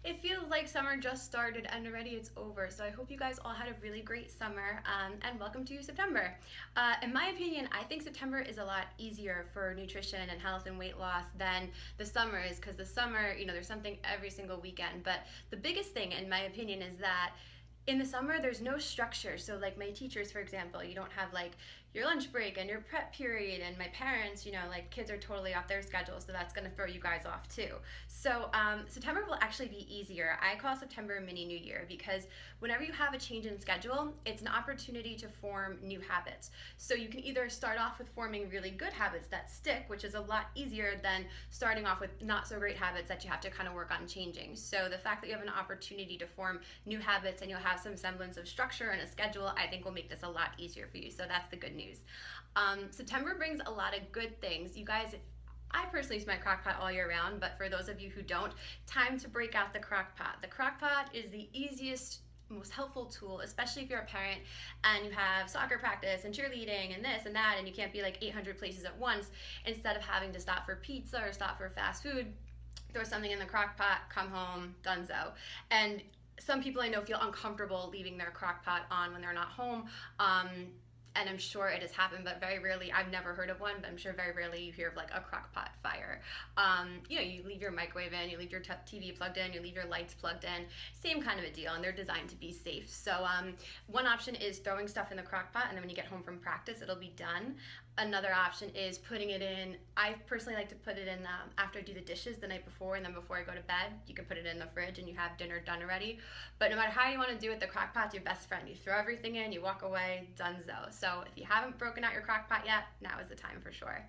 It feels like summer just started and already it's over. So I hope you guys all had a really great summer and welcome to September. In my opinion, I think September is a lot easier for nutrition and health and weight loss than the summer is, because the summer, there's something every single weekend. But the biggest thing, in my opinion, is that in the summer there's no structure. So like my teachers, for example, you don't have like your lunch break and your prep period, and my parents, like kids are totally off their schedule, so that's going to throw you guys off too. So September will actually be easier. I call September a mini new year, because whenever you have a change in schedule, it's an opportunity to form new habits. So you can either start off with forming really good habits that stick, which is a lot easier than starting off with not so great habits that you have to kind of work on changing. So the fact that you have an opportunity to form new habits and you'll have some semblance of structure and a schedule, I think will make this a lot easier for you. So that's the good news. September brings a lot of good things. You guys, I personally use my Crockpot all year round, but for those of you who don't, time to break out the Crockpot. The Crockpot is the easiest, most helpful tool, especially if you're a parent and you have soccer practice and cheerleading and this and that, and you can't be like 800 places at once. Instead of having to stop for pizza or stop for fast food, throw something in the Crockpot, come home, donezo. And some people I know feel uncomfortable leaving their Crockpot on when they're not home. And I'm sure it has happened, but very rarely, I've never heard of one, but I'm sure very rarely you hear of like a Crockpot fire. You leave your microwave in, you leave your TV plugged in, you leave your lights plugged in, same kind of a deal, and they're designed to be safe. So one option is throwing stuff in the Crockpot, and then when you get home from practice, it'll be done. Another option is putting it in, I personally like to put it in after I do the dishes the night before, and then before I go to bed, you can put it in the fridge and you have dinner done already. But no matter how you want to do it, the Crockpot's your best friend. You throw everything in, you walk away, donezo. So if you haven't broken out your Crockpot yet, now is the time for sure.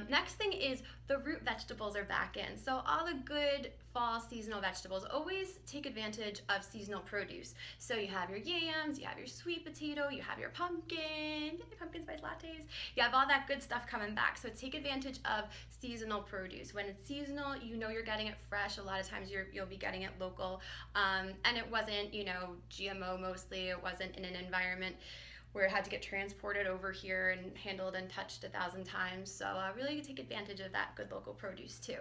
Next thing is the root vegetables are back in. So all the good fall seasonal vegetables, always take advantage of seasonal produce. So you have your yams, you have your sweet potato, you have your pumpkin spice lattes, you have all that good stuff coming back. So take advantage of seasonal produce. When it's seasonal, you're getting it fresh. A lot of times you'll be getting it local. And it wasn't, GMO mostly. It wasn't in an environment where it had to get transported over here and handled and touched 1,000 times. So really take advantage of that good local produce too.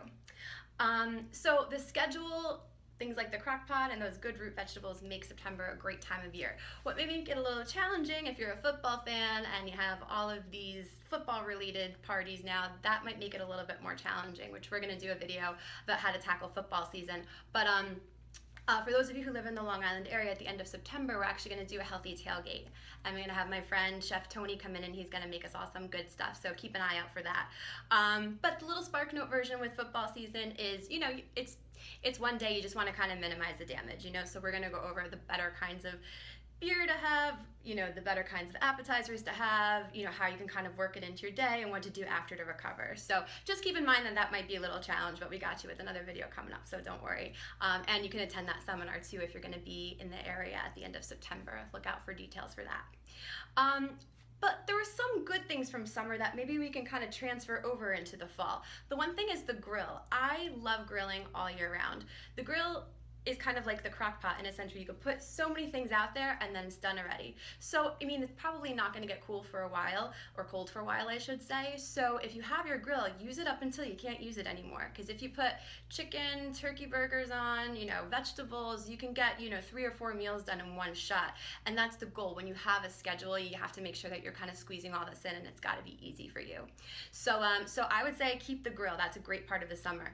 So the schedule, things like the Crockpot and those good root vegetables make September a great time of year. What may make it a little challenging if you're a football fan and you have all of these football related parties now, that might make it a little bit more challenging, which we're gonna do a video about how to tackle football season. But for those of you who live in the Long Island area, at the end of September, we're actually going to do a healthy tailgate. I'm going to have my friend Chef Tony come in, and he's going to make us all some good stuff, so keep an eye out for that. But the little Spark Note version with football season is, it's one day, you just want to kind of minimize the damage, so we're going to go over the better kinds of beer to have, the better kinds of appetizers to have, how you can kind of work it into your day and what to do after to recover. So just keep in mind that might be a little challenge, but we got you with another video coming up, so don't worry. And you can attend that seminar too if you're going to be in the area at the end of September. Look out for details for that. But there were some good things from summer that maybe we can kind of transfer over into the fall. The one thing is the grill. I love grilling all year round. The grill is kind of like the Crockpot in a sense where you could put so many things out there and then it's done already. So, it's probably not gonna get cool for a while, or cold for a while, I should say. So if you have your grill, use it up until you can't use it anymore. Because if you put chicken, turkey burgers on, vegetables, you can get, 3 or 4 meals done in one shot. And that's the goal. When you have a schedule, you have to make sure that you're kind of squeezing all this in, and it's gotta be easy for you. So, I would say keep the grill. That's a great part of the summer.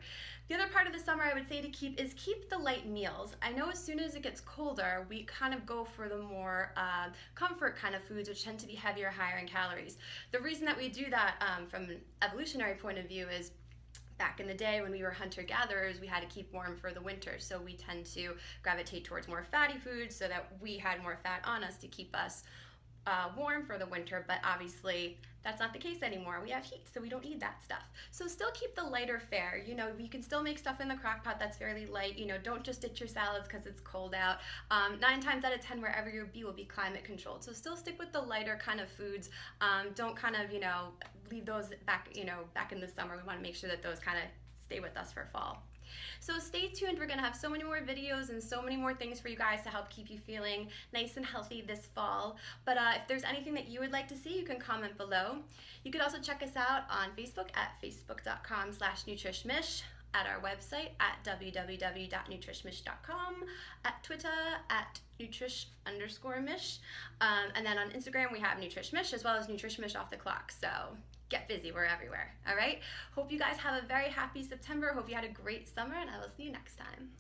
The other part of the summer I would say to keep the light meals. I know as soon as it gets colder, we kind of go for the more comfort kind of foods, which tend to be heavier, higher in calories. The reason that we do that from an evolutionary point of view is back in the day when we were hunter-gatherers, we had to keep warm for the winter. So we tend to gravitate towards more fatty foods so that we had more fat on us to keep us warm for the winter, but obviously that's not the case anymore. We have heat, so we don't need that stuff. So still keep the lighter fare. You can still make stuff in the Crockpot that's fairly light. Don't just ditch your salads because it's cold out. 9 times out of 10, wherever you'll be will be climate controlled. So still stick with the lighter kind of foods. Don't kind of, leave those back in the summer. We want to make sure that those kind of stay with us for fall. So stay tuned. We're going to have so many more videos and so many more things for you guys to help keep you feeling nice and healthy this fall. But if there's anything that you would like to see, you can comment below. You could also check us out on Facebook at facebook.com/nutrishmish. at our website at www.nutrishmish.com, at Twitter at nutrish_mish, and then on Instagram we have nutrishmish as well as nutrishmish off the clock. So get busy, we're everywhere. All right, hope you guys have a very happy September. Hope you had a great summer, and I will see you next time.